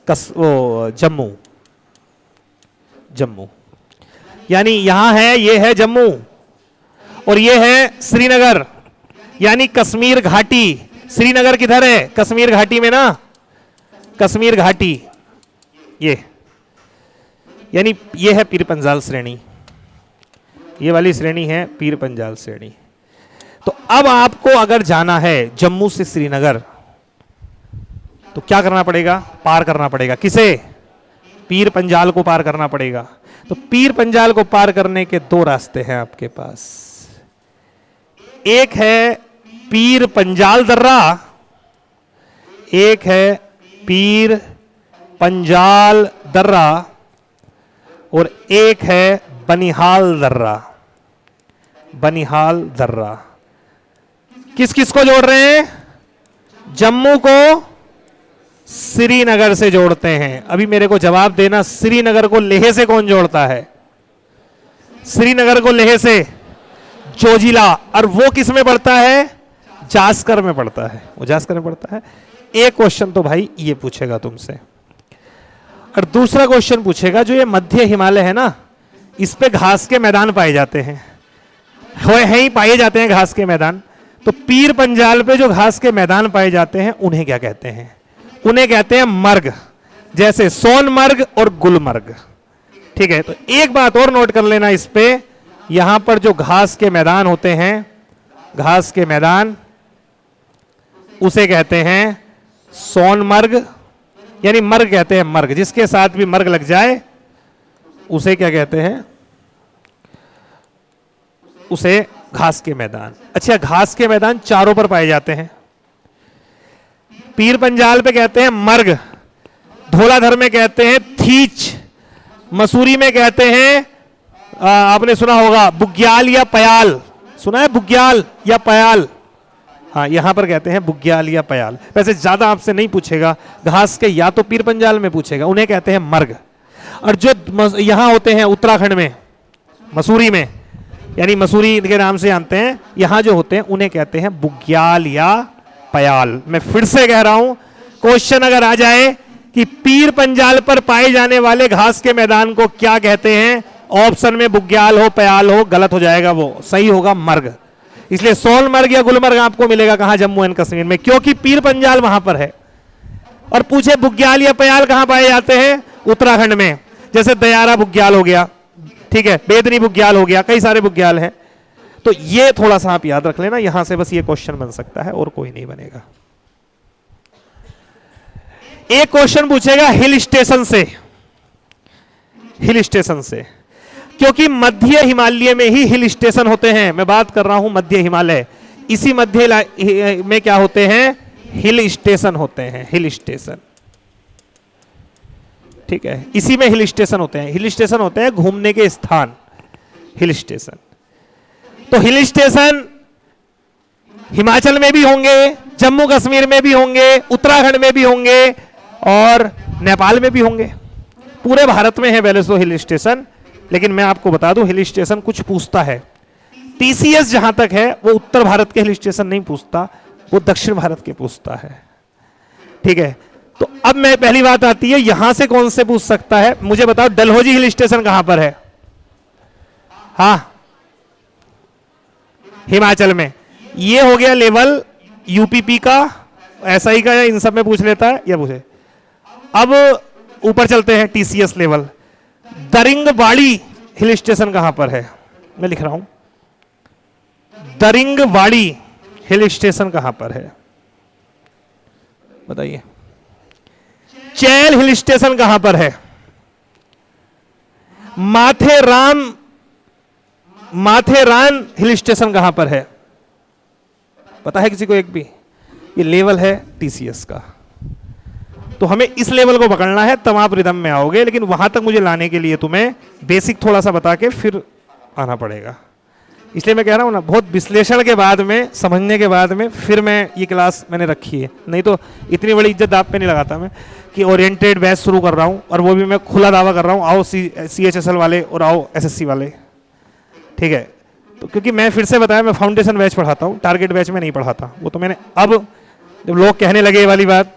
जम्मू। जम्मू यानी यहां है, ये है जम्मू और ये है श्रीनगर, यानी कश्मीर घाटी। श्रीनगर किधर है? कश्मीर घाटी में ना, कश्मीर घाटी। ये यानी ये है पीर पंजाल श्रेणी, ये वाली श्रेणी है पीर पंजाल श्रेणी। तो अब आपको अगर जाना है जम्मू से श्रीनगर, तो क्या करना पड़ेगा? पार करना पड़ेगा। किसे? पीर पंजाल को पार करना पड़ेगा। तो पीर पंजाल को पार करने के दो रास्ते हैं आपके पास। एक है पीर पंजाल दर्रा, एक है पीर पंजाल दर्रा और एक है बनिहाल दर्रा। बनिहाल दर्रा किस किस को जोड़ रहे हैं? जम्मू को श्रीनगर से जोड़ते हैं। अभी मेरे को जवाब देना, श्रीनगर को लेह से कौन जोड़ता है? श्रीनगर को लेह से जोजिला, और वो किस में पड़ता है? जास्कर में पड़ता है, वो जास्कर में पड़ता है। एक क्वेश्चन तो भाई ये पूछेगा तुमसे, और दूसरा क्वेश्चन पूछेगा जो ये मध्य हिमालय है ना, इस पे घास के मैदान पाए जाते हैं, है ही पाए जाते हैं घास के मैदान। तो पीर पंजाल पे जो घास के मैदान पाए जाते हैं उन्हें क्या कहते हैं? उन्हें कहते हैं मर्ग, जैसे सोनमर्ग और गुलमर्ग। ठीक है, तो एक बात और नोट कर लेना इस पे, यहां पर जो घास के मैदान होते हैं, घास के मैदान, उसे कहते हैं सोनमर्ग, यानी मर्ग कहते हैं, मर्ग जिसके साथ भी मर्ग लग जाए उसे क्या कहते हैं? उसे घास के मैदान। अच्छा, घास के मैदान चारों पर पाए जाते हैं। पीर पंजाल पे कहते हैं मर्ग, धौलाधर में कहते हैं थीच, मसूरी में कहते हैं आपने सुना होगा बुग्याल या पयाल। सुना है बुग्याल या पयाल? हाँ, यहां पर कहते हैं बुग्याल या पयाल। वैसे ज्यादा आपसे नहीं पूछेगा घास के, या तो पीर पंजाल में पूछेगा, उन्हें कहते हैं मर्ग। और जो यहां होते हैं उत्तराखंड में, मसूरी में, यानी मसूरी के नाम से जानते हैं, यहां जो होते हैं उन्हें कहते हैं बुग्याल या पयाल। मैं फिर से कह रहा हूं, क्वेश्चन अगर आ जाए कि पीर पंजाल पर पाए जाने वाले घास के मैदान को क्या कहते हैं, ऑप्शन में बुग्याल हो पयाल हो, गलत हो जाएगा, वो सही होगा मर्ग। इसलिए सोनमर्ग या गुलमर्ग आपको मिलेगा कहां, जम्मू एंड कश्मीर में, क्योंकि पीर पंजाल वहां पर है। और पूछे बुग्याल या पयाल कहां पाए जाते हैं, उत्तराखंड में, जैसे दयारा बुग्याल हो गया, ठीक है, बेदनी बुग्याल हो गया, कई सारे बुग्याल हैं। तो ये थोड़ा सा आप याद रख लेना, यहां से बस ये क्वेश्चन बन सकता है और कोई नहीं बनेगा। एक क्वेश्चन पूछेगा हिल स्टेशन से, हिल स्टेशन से, क्योंकि मध्य हिमालय में ही हिल स्टेशन होते हैं। मैं बात कर रहा हूं मध्य हिमालय, इसी मध्य में क्या होते हैं, हिल स्टेशन होते हैं, हिल स्टेशन, ठीक है, इसी में हिल स्टेशन होते हैं। हिल स्टेशन होते हैं घूमने के स्थान, हिल स्टेशन। तो हिल स्टेशन हिमाचल में भी होंगे, जम्मू कश्मीर में भी होंगे, उत्तराखंड में भी होंगे और नेपाल में भी होंगे। पूरे भारत में है वैसे तो हिल स्टेशन, लेकिन मैं आपको बता दूं हिल स्टेशन कुछ पूछता है। टीसीएस जहां तक है वो उत्तर भारत के हिल स्टेशन नहीं पूछता, वो दक्षिण भारत के पूछता है, ठीक है। तो अब मैं पहली बात आती है, यहां से कौन से पूछ सकता है, मुझे बताओ डलहौजी हिल स्टेशन कहां पर है, हाँ हिमाचल में। ये हो गया लेवल यूपीपी का, एसआई का, या इन सब में पूछ लेता है या पूछे। अब ऊपर चलते हैं TCS level. Daringbadi hill station कहां पर है, मैं लिख रहा हूं, दरिंगबाड़ी हिल स्टेशन कहां पर है बताइए। चैल हिल स्टेशन कहां पर है, माथेरान हिल स्टेशन कहां पर है, पता है किसी को एक भी। ये लेवल है टीसीएस का, तो हमें इस लेवल को पकड़ना है, तब आप रिदम में आओगे। लेकिन वहां तक मुझे लाने के लिए तुम्हें बेसिक थोड़ा सा बता के फिर आना पड़ेगा। इसलिए मैं कह रहा हूं ना, बहुत विश्लेषण के बाद में, समझने के बाद में फिर मैं ये क्लास मैंने रखी है, नहीं तो इतनी बड़ी इज्जत आप पे नहीं लगाता मैं कि ओरिएंटेड बैच शुरू कर रहा हूं, और वो भी मैं खुला दावा कर रहा हूं, आओ CHSL वाले और आओ SSC वाले, ठीक है। तो क्योंकि मैं फिर से बताया, मैं फाउंडेशन बैच पढ़ाता हूँ, टारगेट बैच में नहीं पढ़ाता। वो तो मैंने, अब जब लोग कहने लगे ये वाली बात,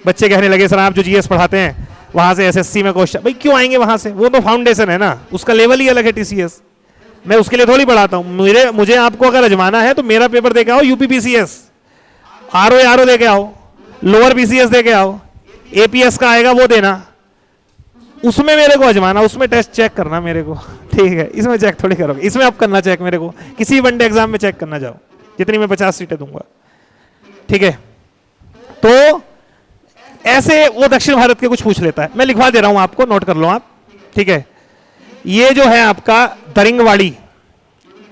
बच्चे कहने लगे सर आप जो GS पढ़ाते हैं वहां से SSC में क्वेश्चन, भाई क्यों आएंगे वहां से, वो तो फाउंडेशन है ना, उसका लेवल ही अलग है TCS। मैं उसके लिए थोड़ी पढ़ाता हूँ, मुझे आपको अगर अजमाना है तो मेरा पेपर दे के आओ, UPPCS, RO दे के आओ, लोअर BCS दे के आओ, APS का आएगा वो देना, उसमें मेरे को अजमाना, उसमें टेस्ट चेक करना मेरे को, ठीक है। इसमें चेक थोड़ी करोगे, इसमें आप करना चेक मेरे को, किसी वनडे एग्जाम में चेक करना जाओ, जितनी मैं 50 सीटें दूंगा, ठीक है। तो ऐसे वो दक्षिण भारत के कुछ पूछ लेता है, मैं लिखवा दे रहा हूं आपको, नोट कर लो आप, ठीक है। ये जो है आपका दरिंगबाड़ी,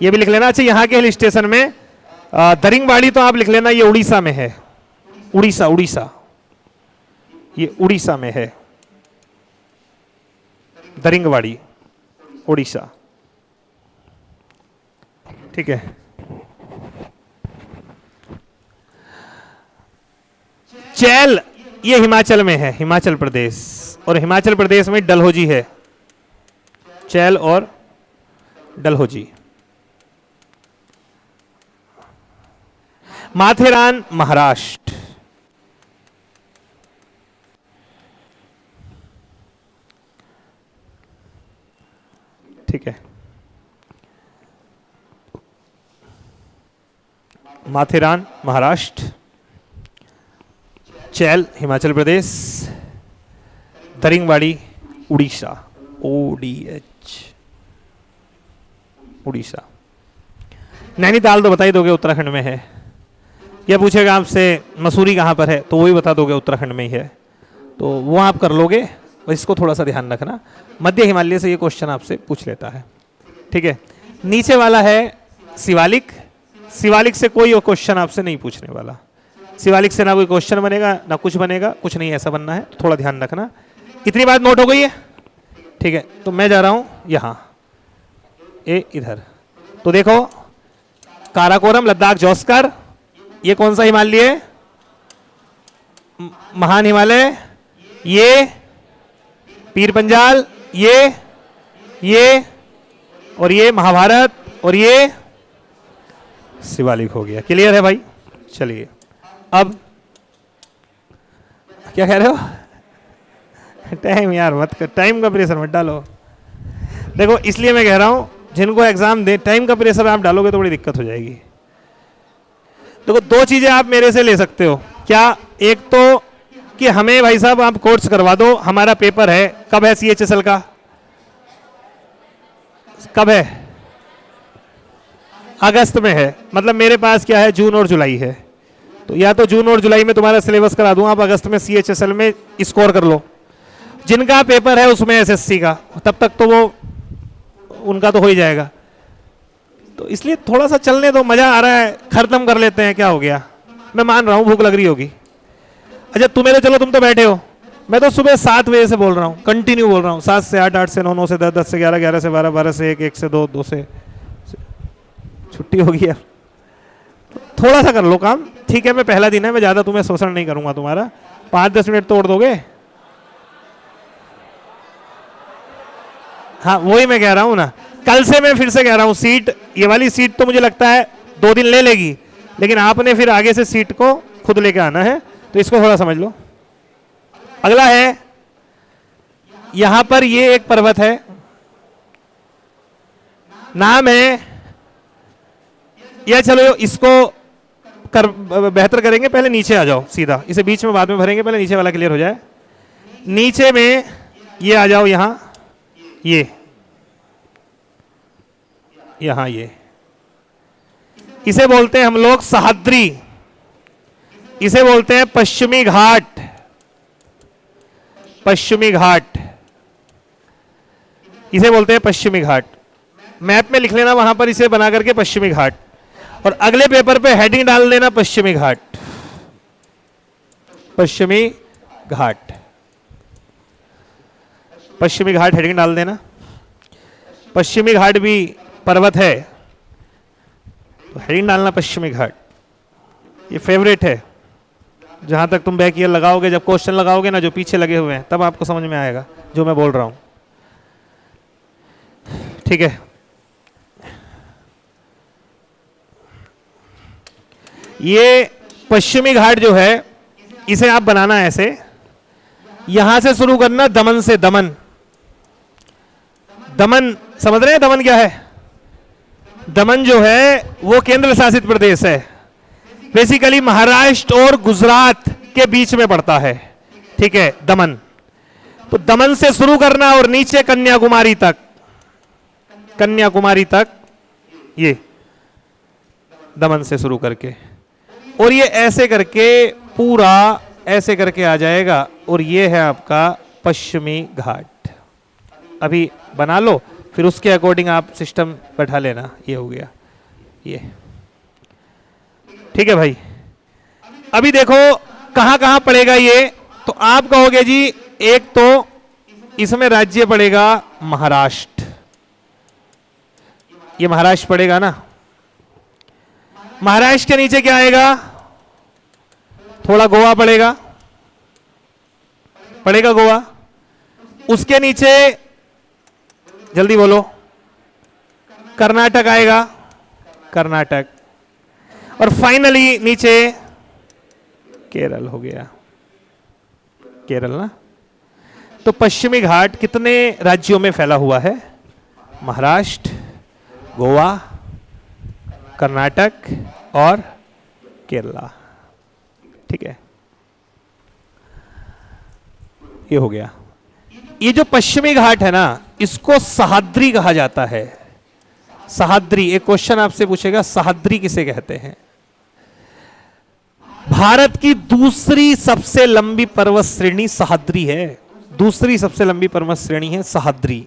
ये भी लिख लेना। अच्छा, यहाँ के हिल स्टेशन में दरिंगबाड़ी तो आप लिख लेना, ये उड़ीसा में है, उड़ीसा, ये उड़ीसा में है, दरिंगबाड़ी उड़ीसा, ठीक है। चैल ये हिमाचल में है, हिमाचल प्रदेश, और हिमाचल प्रदेश में डलहौजी है, चैल और डलहौजी। माथेरान महाराष्ट्र, ठीक है। माथेरान महाराष्ट्र, चैल हिमाचल प्रदेश, दरिंगबाड़ी उड़ीसा, ODH उड़ीसा। नैनीताल तो बता ही दोगे उत्तराखंड में है। यह पूछेगा आपसे मसूरी कहाँ पर है, तो वो भी बता दोगे उत्तराखंड में ही है, तो वो आप कर लोगे। इसको थोड़ा सा ध्यान रखना, मध्य हिमालय से ये क्वेश्चन आपसे पूछ लेता है, ठीक है। नीचे वाला है शिवालिक, शिवालिक से कोई क्वेश्चन आपसे नहीं पूछने वाला, शिवालिक से ना कोई क्वेश्चन बनेगा ना कुछ बनेगा, कुछ नहीं ऐसा बनना है, तो थोड़ा ध्यान रखना। इतनी बात नोट हो गई है, ठीक है। तो मैं जा रहा हूं यहां, इधर, तो देखो काराकोरम, लद्दाख, जोस्कर, ये कौन सा हिमालय है? महान हिमालय, ये पीर पंजाल, ये और ये महाभारत, और ये शिवालिक हो गया। क्लियर है भाई? चलिए अब क्या कह रहे हो? टाइम यार मत कर, टाइम का प्रेशर मत डालो। देखो इसलिए मैं कह रहा हूं जिनको एग्जाम दे, टाइम का प्रेशर आप डालोगे तो बड़ी दिक्कत हो जाएगी। देखो दो चीजें आप मेरे से ले सकते हो। क्या? एक तो कि हमें भाई साहब आप कोर्स करवा दो, हमारा पेपर है, कब है CHSL का? कब है? अगस्त में है। मतलब मेरे पास क्या है, जून और जुलाई है। तो या तो जून और जुलाई में तुम्हारा सिलेबस करा दूं, आप अगस्त में CHSL में स्कोर कर लो। जिनका पेपर है उसमें SSC का, तब तक तो वो उनका तो हो ही जाएगा। तो इसलिए थोड़ा सा चलने दो, मजा आ रहा है, खत्म कर लेते हैं, क्या हो गया। मैं मान रहा हूं भूख लग रही होगी। अच्छा तुम्हें तो चलो तुम तो बैठे हो, मैं तो सुबह 7 बजे से बोल रहा हूँ, कंटिन्यू बोल रहा हूँ, 7 से 8, 8 से 9, 9 से 10, 10 से 11, 11 से 12, 12 से 1, 1 से 2, 2 से छुट्टी होगी। अब थोड़ा सा कर लो काम, ठीक है। मैं पहला दिन है, मैं ज्यादा तुम्हें शोषण नहीं करूंगा तुम्हारा। 5-10 मिनट तोड़ दोगे? हाँ वही मैं कह रहा हूँ ना, कल से मैं फिर से कह रहा हूँ, सीट ये वाली सीट तो मुझे लगता है 2 दिन ले लेगी, लेकिन आपने फिर आगे से सीट को खुद लेके आना है, तो इसको थोड़ा समझ लो। अगला है, यहां पर ये एक पर्वत है, नाम है, या चलो इसको कर बेहतर करेंगे, पहले नीचे आ जाओ सीधा, इसे बीच में बाद में भरेंगे, पहले नीचे वाला क्लियर हो जाए। नीचे में ये आ जाओ, यहां ये, यहां ये, इसे बोलते हैं हम लोग सह्याद्री, इसे बोलते हैं पश्चिमी घाट। पश्चिमी घाट इसे बोलते हैं पश्चिमी घाट। मैप में लिख लेना वहां पर इसे बना करके पश्चिमी घाट, और अगले पेपर पे हेडिंग डाल देना पश्चिमी घाट। पश्चिमी घाट, पश्चिमी घाट हेडिंग डाल देना। पश्चिमी घाट भी पर्वत है तो हेडिंग डालना पश्चिमी घाट। ये फेवरेट है, जहां तक तुम बैक ईयर लगाओगे, जब क्वेश्चन लगाओगे ना जो पीछे लगे हुए हैं, तब आपको समझ में आएगा जो मैं बोल रहा हूं। ठीक है, ये पश्चिमी घाट जो है इसे आप बनाना ऐसे, यहां से शुरू करना दमन से। दमन, दमन समझ रहे हैं दमन क्या है? दमन जो है वो केंद्र शासित प्रदेश है, बेसिकली महाराष्ट्र और गुजरात के बीच में पड़ता है। ठीक है, दमन। तो दमन से शुरू करना और नीचे कन्याकुमारी तक, कन्याकुमारी तक, ये दमन से शुरू करके, और ये ऐसे करके पूरा ऐसे करके आ जाएगा, और ये है आपका पश्चिमी घाट। अभी बना लो, फिर उसके अकॉर्डिंग आप सिस्टम बैठा लेना। ये हो गया ये। ठीक है भाई, अभी देखो कहां कहां पड़ेगा ये, तो आप कहोगे जी एक तो इसमें राज्य पड़ेगा महाराष्ट्र, ये महाराष्ट्र पड़ेगा ना। महाराष्ट्र के नीचे क्या आएगा? थोड़ा गोवा पड़ेगा, पड़ेगा गोवा। उसके नीचे जल्दी बोलो, कर्नाटक आएगा, कर्नाटक। और फाइनली नीचे केरल हो गया, केरल ना। तो पश्चिमी घाट कितने राज्यों में फैला हुआ है? महाराष्ट्र, गोवा, कर्नाटक और केरला। ठीक है, ये हो गया। ये जो पश्चिमी घाट है ना, इसको सह्याद्री कहा जाता है। सह्याद्री, एक क्वेश्चन आपसे पूछेगा, सह्याद्री किसे कहते हैं? भारत की दूसरी सबसे लंबी पर्वत श्रेणी सह्याद्री है। दूसरी सबसे लंबी पर्वत श्रेणी है सह्याद्री,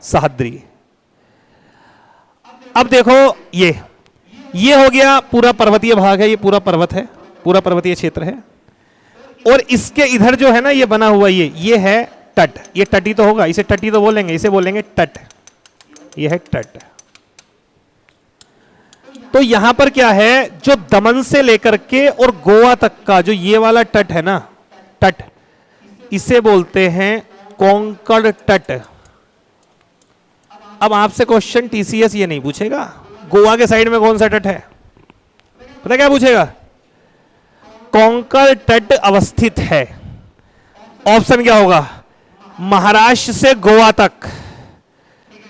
सह्याद्री। अब देखो ये हो गया पूरा पर्वतीय भाग है, ये पूरा पर्वत है, पूरा पर्वतीय क्षेत्र है। और इसके इधर जो है ना ये बना हुआ ये है तट। ये तटी तो होगा, इसे तटी तो बोलेंगे, इसे बोलेंगे तट। ये है तट। तो यहां पर क्या है, जो दमन से लेकर के और गोवा तक का जो ये वाला तट है ना, तट, इसे बोलते हैं कोंकण तट। अब आपसे क्वेश्चन टीसीएस ये नहीं पूछेगा गोवा के साइड में कौन सा तट है, पता क्या पूछेगा, कोंकण तट अवस्थित है। ऑप्शन क्या होगा, महाराष्ट्र से गोवा तक,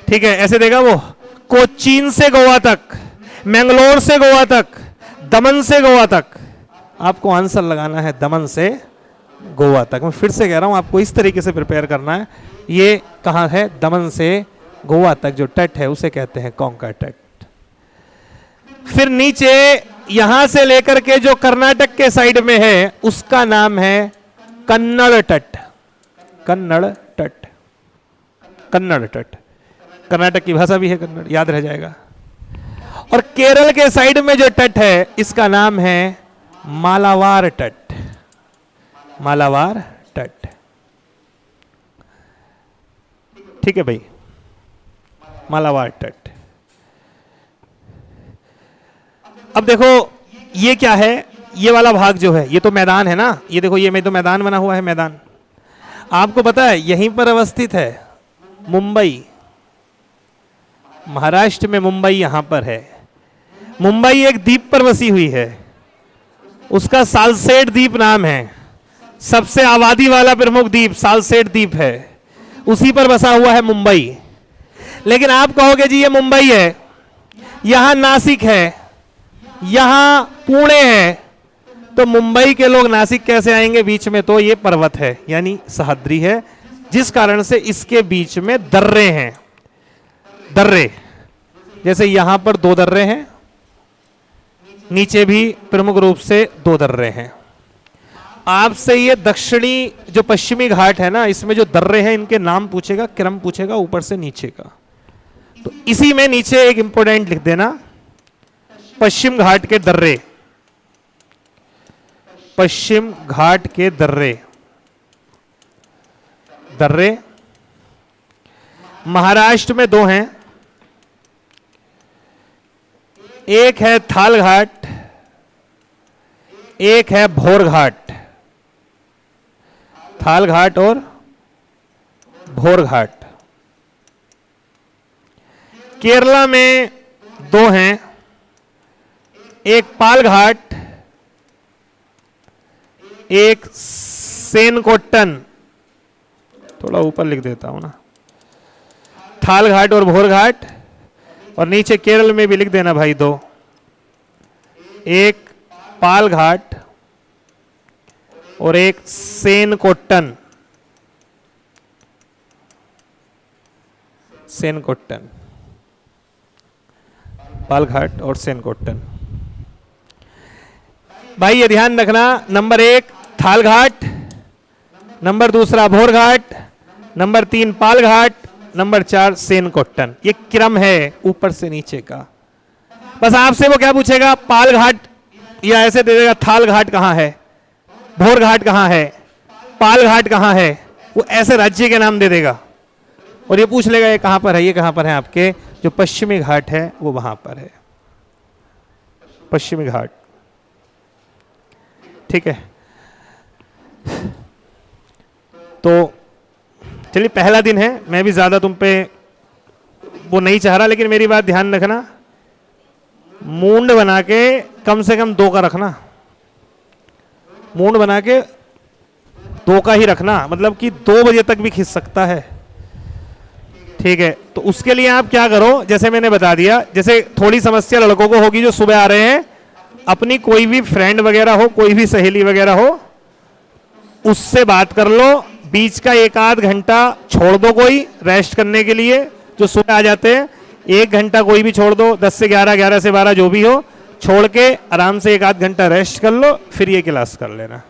ठीक है, ऐसे देगा वो, कोचीन से गोवा तक, मैंगलोर से गोवा तक, दमन से गोवा तक। आपको आंसर लगाना है दमन से गोवा तक। मैं फिर से कह रहा हूं, आपको इस तरीके से प्रिपेयर करना है। ये कहां है, दमन से गोवा तक जो तट है उसे कहते हैं कोंकण तट। फिर नीचे यहां से लेकर के जो कर्नाटक के साइड में है उसका नाम है कन्नड़ तट। कन्नड़ तट, कन्नड़ तट, कर्नाटक की भाषा भी है कन्नड़, याद रह जाएगा। और केरल के साइड में जो तट है इसका नाम है मालाबार तट। मालाबार तट, ठीक है भाई, मालाबार तट। अब देखो ये क्या है, ये वाला भाग जो है ये तो मैदान है ना, ये देखो ये में तो मैदान बना हुआ है, मैदान। आपको पता है यहीं पर अवस्थित है मुंबई, महाराष्ट्र में मुंबई यहां पर है। मुंबई एक द्वीप पर बसी हुई है, उसका सालसेट द्वीप नाम है, सबसे आबादी वाला प्रमुख द्वीप सालसेट द्वीप है, उसी पर बसा हुआ है मुंबई। लेकिन आप कहोगे जी ये मुंबई है, यहां नासिक है, यहां पुणे है, तो मुंबई के लोग नासिक कैसे आएंगे बीच में, तो ये पर्वत है यानी सह्याद्री है, जिस कारण से इसके बीच में दर्रे हैं। दर्रे जैसे यहां पर 2 दर्रे हैं, नीचे भी प्रमुख रूप से 2 दर्रे हैं। आपसे ये दक्षिणी जो पश्चिमी घाट है ना, इसमें जो दर्रे हैं इनके नाम पूछेगा, क्रम पूछेगा ऊपर से नीचे का। तो इसी में नीचे एक इंपोर्टेंट लिख देना, पश्चिम घाट के दर्रे, पश्चिम घाट के दर्रे। दर्रे महाराष्ट्र में 2 हैं, एक है थाल घाट, एक है भोर घाट। थाल घाट और भोर घाट। केरला में 2 हैं, एक पाल घाट, एक सेनकोट्टन। थोड़ा ऊपर लिख देता हूं ना, थाल घाट और भोर घाट। और नीचे केरल में भी लिख देना भाई 2, एक पाल घाट और एक सेनकोट्टन। सेनकोट्टन, पाल घाट और सेनकोट्टन। भाई ये ध्यान रखना, नंबर 1 थाल घाट, नंबर 2 भोर घाट, नंबर 3 पाल घाट, नंबर 4 सेनकोट्टन। ये क्रम है ऊपर से नीचे का। बस आपसे वो क्या पूछेगा, पाल घाट, या ऐसे दे देगा थाल घाट कहां है, भोर घाट कहां है, पाल घाट कहां है, वो ऐसे राज्य के नाम दे देगा। और ये पूछ लेगा ये कहां पर है, ये कहां पर है, आपके जो पश्चिमी घाट है वो वहां पर है, पश्चिमी घाट, ठीक है। तो चलिए पहला दिन है, मैं भी ज्यादा तुम पे वो नहीं चाह रहा, लेकिन मेरी बात ध्यान रखना, मूंड बना के कम से कम 2 का रखना, मूंड बना के 2 का ही रखना, मतलब कि 2 बजे तक भी खिंच सकता है, ठीक है। तो उसके लिए आप क्या करो, जैसे मैंने बता दिया, जैसे थोड़ी समस्या लड़कों को होगी जो सुबह आ रहे हैं, अपनी कोई भी फ्रेंड वगैरह हो, कोई भी सहेली वगैरह हो, उससे बात कर लो, बीच का 1 आध घंटा छोड़ दो कोई रेस्ट करने के लिए, जो सुबह आ जाते हैं 1 घंटा कोई भी छोड़ दो, 10 से 11, 11 से 12 जो भी हो, छोड़ के आराम से 1 आध घंटा रेस्ट कर लो, फिर ये क्लास कर लेना।